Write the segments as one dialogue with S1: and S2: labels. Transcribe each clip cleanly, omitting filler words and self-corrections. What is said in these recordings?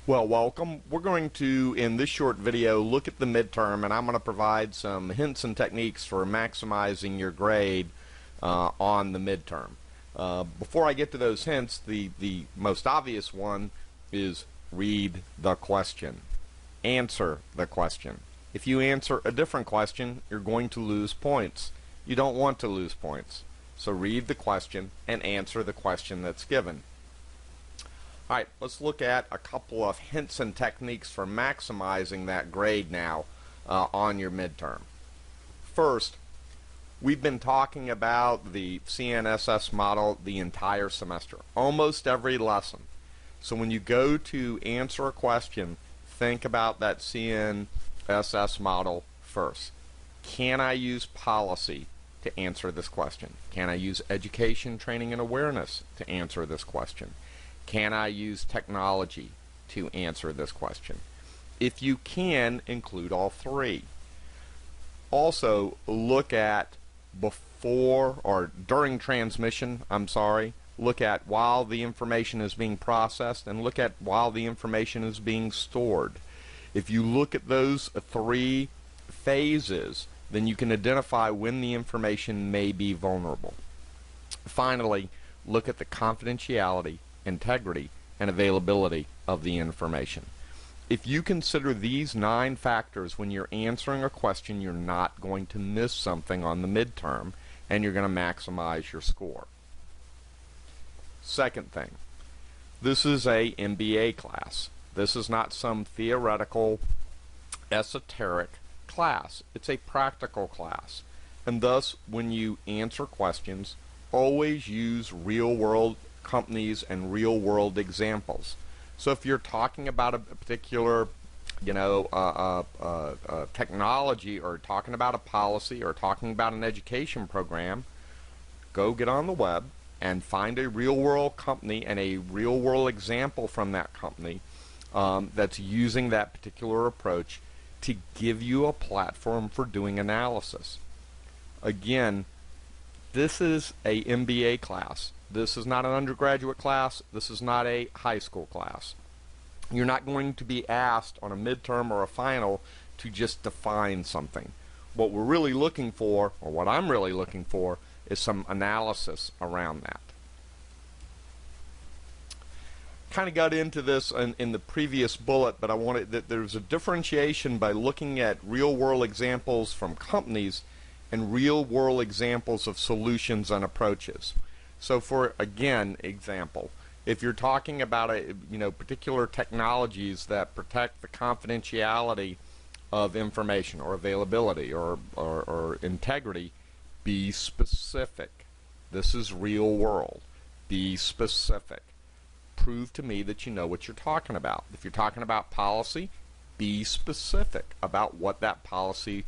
S1: Well, welcome. We're going to, in this short video, look at the midterm, and I'm going to provide some hints and techniques for maximizing your grade on the midterm. Before I get to those hints, the most obvious one is read the question. Answer the question. If you answer a different question, you're going to lose points. You don't want to lose points. So read the question and answer the question that's given. Alright, let's look at a couple of hints and techniques for maximizing that grade now on your midterm. First, we've been talking about the CNSS model the entire semester, almost every lesson. So when you go to answer a question, think about that CNSS model first. Can I use policy to answer this question? Can I use education, training, and awareness to answer this question? Can I use technology to answer this question? If you can, include all three. Also, look at before or during transmission, look at while the information is being processed, and look at while the information is being stored. If you look at those three phases, then you can identify when the information may be vulnerable. Finally, look at the confidentiality, integrity, and availability of the information. If you consider these 9 factors when you're answering a question, you're not going to miss something on the midterm, and you're going to maximize your score. Second thing, this is a MBA class. This is not some theoretical, esoteric class. It's a practical class. And thus, when you answer questions, always use real-world companies and real-world examples. So if you're talking about a particular, technology, or talking about a policy, or talking about an education program, go get on the web and find a real-world company and a real-world example from that company that's using that particular approach to give you a platform for doing analysis. Again, this is a MBA class. This is not an undergraduate class. This is not a high school class. You're not going to be asked on a midterm or a final to just define something. What we're really looking for, or what I'm really looking for, is some analysis around that. Kind of got into this in the previous bullet, but I wanted that there's a differentiation by looking at real-world examples from companies and real-world examples of solutions and approaches. So for, again, example, if you're talking about particular technologies that protect the confidentiality of information, or availability, or integrity, be specific. This is real world. Be specific. Prove to me that you know what you're talking about. If you're talking about policy, be specific about what that policy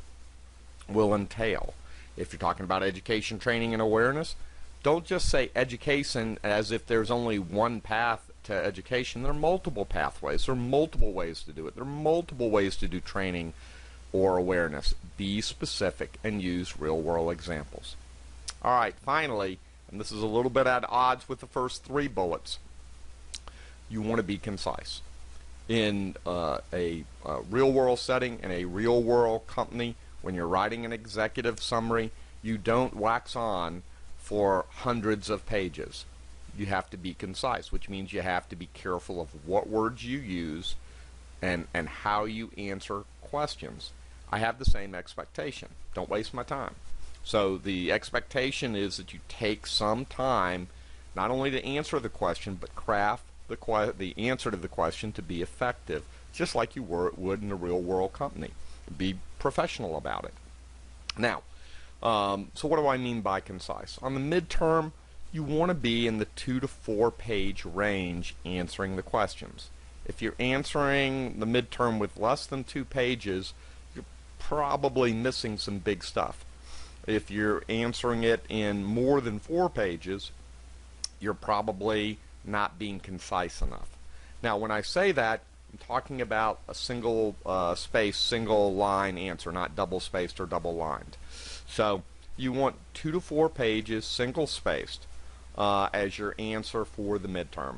S1: will entail. If you're talking about education, training, and awareness, don't just say education as if there's only one path to education. There are multiple pathways. There are multiple ways to do it. There are multiple ways to do training or awareness. Be specific and use real-world examples. All right, finally, and this is a little bit at odds with the first 3 bullets, you want to be concise. In a real-world setting, in a real-world company, when you're writing an executive summary, you don't wax on for hundreds of pages. You have to be concise, which means you have to be careful of what words you use and how you answer questions. I have the same expectation. Don't waste my time. So the expectation is that you take some time not only to answer the question, but craft the answer to the question to be effective, just like you would in a real-world company. Be professional about it. Now, so what do I mean by concise? On the midterm, you want to be in the 2 to 4 page range answering the questions. If you're answering the midterm with less than 2 pages, you're probably missing some big stuff. If you're answering it in more than 4 pages, you're probably not being concise enough. Now, when I say that, I'm talking about a single space, single line answer, not double spaced or double lined. So you want 2 to 4 pages, single spaced, as your answer for the midterm.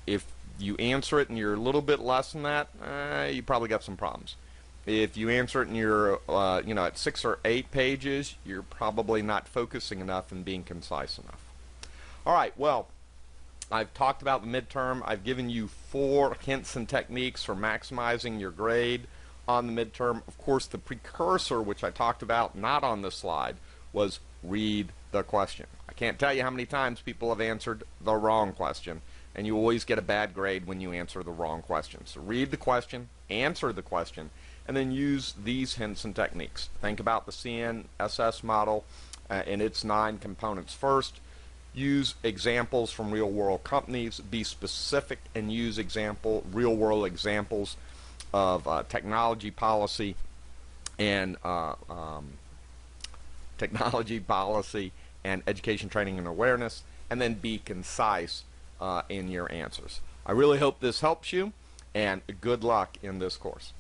S1: If you answer it and you're a little bit less than that, you probably got some problems. If you answer it and you're at 6 or 8 pages, you're probably not focusing enough and being concise enough. All right, well, I've talked about the midterm. I've given you 4 hints and techniques for maximizing your grade on the midterm. Of course, the precursor, which I talked about not on this slide, was read the question. I can't tell you how many times people have answered the wrong question, and you always get a bad grade when you answer the wrong question. So read the question, answer the question, and then use these hints and techniques. Think about the CNSS model and its 9 components first. Use examples from real-world companies. Be specific and use real-world examples of technology policy and education, training, and awareness. And then be concise in your answers. I really hope this helps you, and good luck in this course.